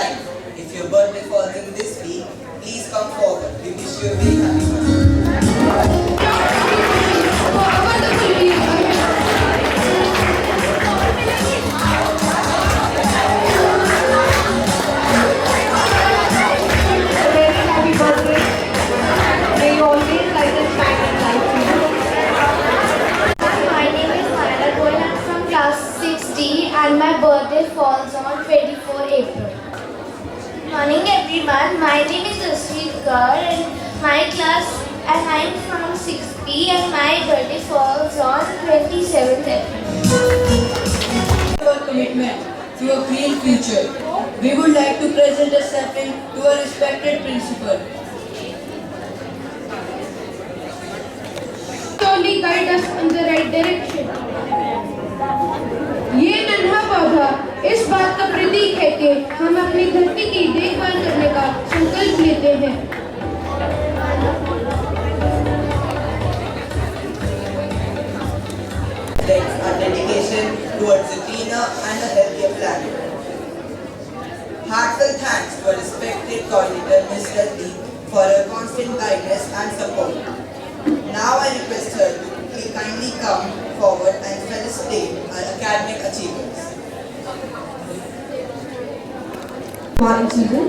If your birthday falls in this week, please come forward. We wish you a very happy birthday. Very happy birthday. May you always light a shining light to you. My name is Mayra Goel. I'm from class 6D and my birthday falls on 24 April. Morning everyone. My name is Asrit Kaur and I'm from 6B and my birthday falls on 27th April. Our commitment to a green future. We would like to present a sapling to a respected principal. Slowly guide us in the right direction. ये नन्हा पौधा इस बात का प्रतीक है कि हम अपनी धरती की देखभाल करने का संकल्प लेते हैं। Reflects our dedication towards a cleaner and a healthier planet. Heartfelt thanks to our respected coordinator, Ms. Radhi, for her constant guidance and support. Now I request her to kindly come forward and felicitate our academic achievers. Good morning, children.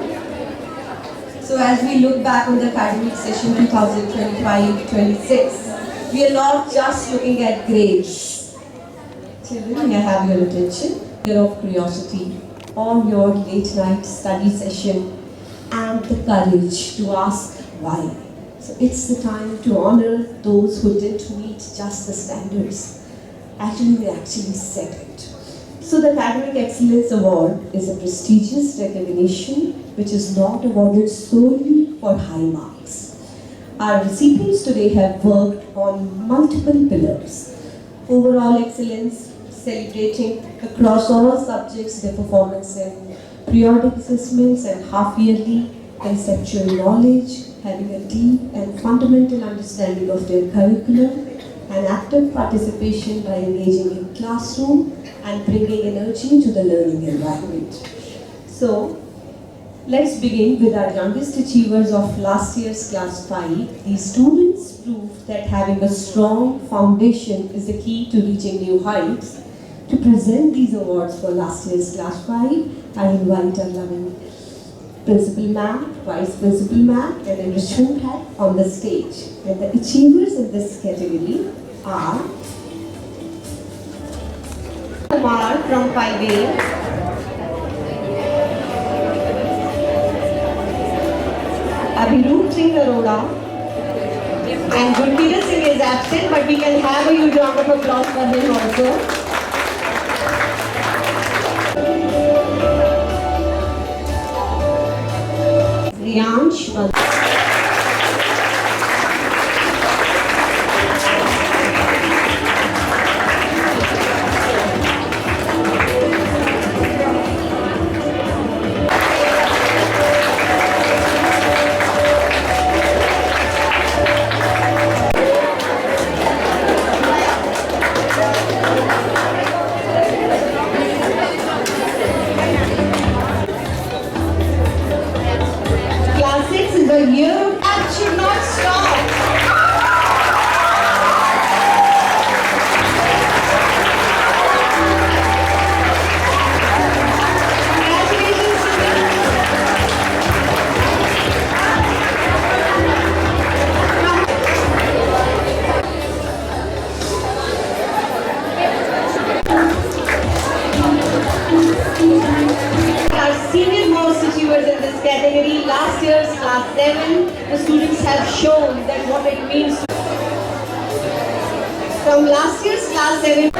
So as we look back on the academic session 2025-26, we are not just looking at grades. Children, may I have your attention? Year of curiosity, on your late night study session, and the courage to ask why. So it's the time to honor those who didn't meet just the standards. Actually, they actually set it. So the Academic Excellence Award is a prestigious recognition which is not awarded solely for high marks. Our recipients today have worked on multiple pillars. Overall excellence, celebrating across all subjects their performance in periodic assessments and half-yearly conceptual knowledge, having a deep and fundamental understanding of their curriculum, and active participation by engaging in classroom and bringing energy to the learning environment. So, let's begin with our youngest achievers of last year's class 5. These students proved that having a strong foundation is the key to reaching new heights. To present these awards for last year's class 5, I invite our loving Principal Ma'am, Vice Principal Ma'am, and Enrichment Head on the stage. And the achievers in this category are Kumar from 5A, Abhiroop Singh Arora, and Gurpreet Singh is absent, but we can have a huge round of applause for him also. Riyansh the year that should not stop. Congratulations to our senior most achievers in this category. Last year's class 7, the students have shown that what it means. From last year's class 7.